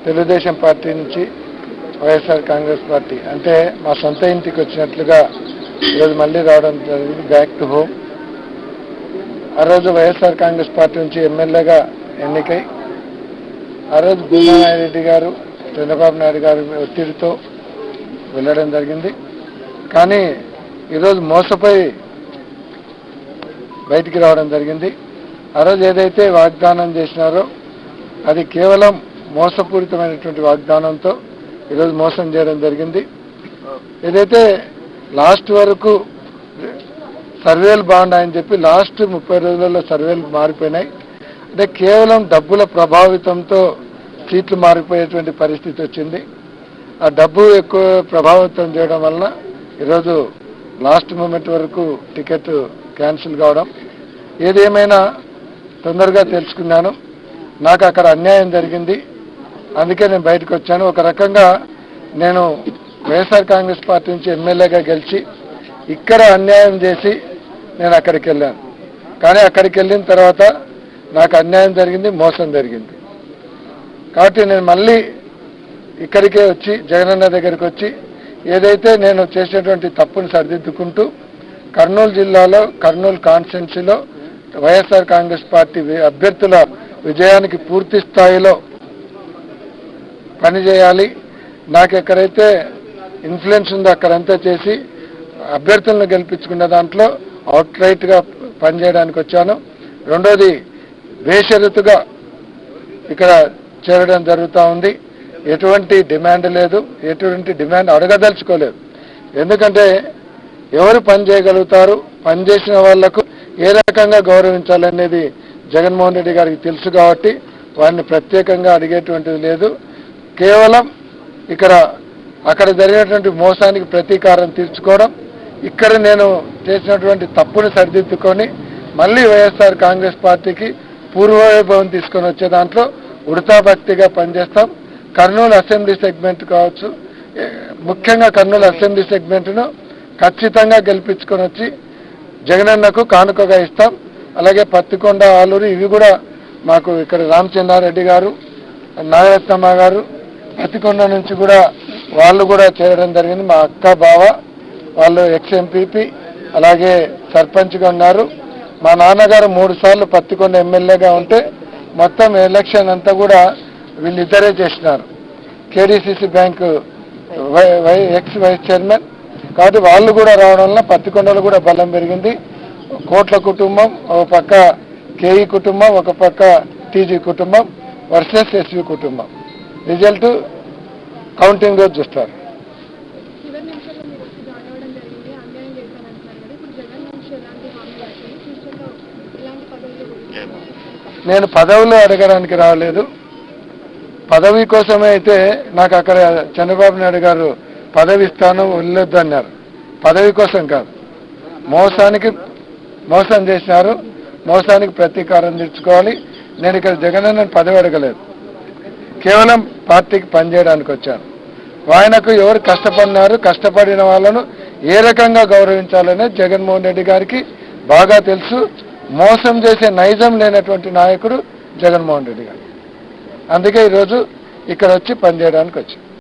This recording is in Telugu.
తెలుగుదేశం పార్టీ నుంచి వైఎస్ఆర్ కాంగ్రెస్ పార్టీ అంటే మా సొంత ఇంటికి వచ్చినట్లుగా ఈరోజు మళ్ళీ రావడం జరిగింది, బ్యాక్ టు హోమ్. ఆ రోజు వైఎస్ఆర్ కాంగ్రెస్ పార్టీ నుంచి ఎమ్మెల్యేగా ఎన్నికై ఆ రోజు భీమానాయుడు గారు, చంద్రబాబు నాయుడు గారి ఒత్తిడితో వెళ్ళడం జరిగింది. కానీ ఈరోజు మోసపోయి బయటికి రావడం జరిగింది. ఆ రోజు ఏదైతే వాగ్దానం చేసినారో అది కేవలం మోసపూరితమైనటువంటి వాగ్దానంతో ఈరోజు మోసం చేయడం జరిగింది. ఏదైతే లాస్ట్ వరకు సర్వేలు బాగున్నాయని చెప్పి లాస్ట్ 30 రోజులలో సర్వేలు మారిపోయినాయి. అంటే కేవలం డబ్బుల ప్రభావితంతో సీట్లు మారిపోయేటువంటి పరిస్థితి వచ్చింది. ఆ డబ్బు ఎక్కువ ప్రభావితం చేయడం వలన ఈరోజు లాస్ట్ మూమెంట్ వరకు టికెట్ క్యాన్సిల్ కావడం. ఏదేమైనా తొందరగా తెలుసుకున్నాను, నాకు అక్కడ అన్యాయం జరిగింది, అందుకే నేను బయటకు వచ్చాను. ఒక రకంగా నేను వైఎస్ఆర్ కాంగ్రెస్ పార్టీ నుంచి ఎమ్మెల్యేగా గెలిచి ఇక్కడ అన్యాయం చేసి నేను అక్కడికి వెళ్ళాను. కానీ అక్కడికి వెళ్ళిన తర్వాత నాకు అన్యాయం జరిగింది, మోసం జరిగింది. కాబట్టి నేను మళ్ళీ ఇక్కడికే వచ్చి జగనన్న దగ్గరికి వచ్చి ఏదైతే నేను చేసినటువంటి తప్పును సరిదిద్దుకుంటూ కర్నూలు జిల్లాలో కర్నూలు కాన్స్టిట్యున్సీలో వైఎస్ఆర్ కాంగ్రెస్ పార్టీ అభ్యర్థుల విజయానికి పూర్తి స్థాయిలో పనిచేయాలి. నాకు ఎక్కడైతే ఇన్ఫ్లుయెన్స్ ఉందో అక్కడంతా చేసి అభ్యర్థులను గెలిపించుకున్న దాంట్లో అవుట్రైట్గా పనిచేయడానికి వచ్చాను. రెండోది బేషరతుగా ఇక్కడ చేరడం జరుగుతూ ఉంది. ఎటువంటి డిమాండ్ లేదు, ఎటువంటి డిమాండ్ అడగదలుచుకోలేదు. ఎందుకంటే ఎవరు పని చేయగలుగుతారు, పనిచేసిన వాళ్లకు ఏ రకంగా గౌరవించాలనేది జగన్మోహన్ రెడ్డి గారికి తెలుసు కాబట్టి వారిని ప్రత్యేకంగా అడిగేటువంటిది లేదు. కేవలం ఇక్కడ అక్కడ జరిగినటువంటి మోసానికి ప్రతీకారం తీర్చుకోవడం, ఇక్కడ నేను చేసినటువంటి తప్పును సరిదిద్దుకొని మళ్ళీ వైఎస్ఆర్ కాంగ్రెస్ పార్టీకి పూర్వవైభవం తీసుకొని వచ్చే దాంట్లో ఉడతాభక్తిగా పనిచేస్తాం. కర్నూలు అసెంబ్లీ సెగ్మెంట్ కావచ్చు, ముఖ్యంగా కర్నూలు అసెంబ్లీ సెగ్మెంట్ను ఖచ్చితంగా గెలిపించుకొని వచ్చి జగనన్నకు కానుకగా ఇస్తాం. అలాగే పత్తికొండ, ఆలూరు ఇవి కూడా మాకు ఇక్కడ రామచంద్రారెడ్డి గారు, నాగరత్నమ్మ గారు పత్తికొండ నుంచి కూడా వాళ్ళు కూడా చేరడం జరిగింది. మా అక్క బావ వాళ్ళు ఎక్స్-ఎంపీపీ అలాగే సర్పంచ్గా ఉన్నారు. మా నాన్నగారు 3 సార్లు పత్తికొండ ఎమ్మెల్యేగా ఉంటే మొత్తం ఎలక్షన్ అంతా కూడా వీళ్ళిద్దరే చేసినారు. KDCC bank ex vice chairman కాబట్టి వాళ్ళు కూడా రావడం వల్ల పత్తికొండలో కూడా బలం పెరిగింది. కోట్ల కుటుంబం ఒక పక్క, కేఈ కుటుంబం ఒక పక్క, టీజీ కుటుంబం వర్సెస్ ఎస్వి కుటుంబం. రిజల్ట్ కౌంటింగ్ రోజు చూస్తారు. నేను పదవులు అడగడానికి రాలేదు, పదవి కోసమే అయితే నాకు అక్కడ చంద్రబాబు నాయుడు గారు పదవి ఇస్తాను వెళ్ళొద్దు అన్నారు. పదవి కోసం కాదు, మోసం చేసినారు, మోసానికి ప్రతీకారం తీర్చుకోవాలి. నేను ఇక్కడ జగనన్న పదవి అడగలేదు, కేవలం పార్టీకి పనిచేయడానికి వచ్చాను. ఆయనకు ఎవరు కష్టపడినారు, కష్టపడిన వాళ్ళను ఏ రకంగా గౌరవించాలనే జగన్మోహన్ రెడ్డి గారికి బాగా తెలుసు. మోసం చేసే నైజం లేనటువంటి నాయకుడు జగన్మోహన్ రెడ్డి గారు. అందుకే ఈరోజు ఇక్కడ వచ్చి పనిచేయడానికి వచ్చాను.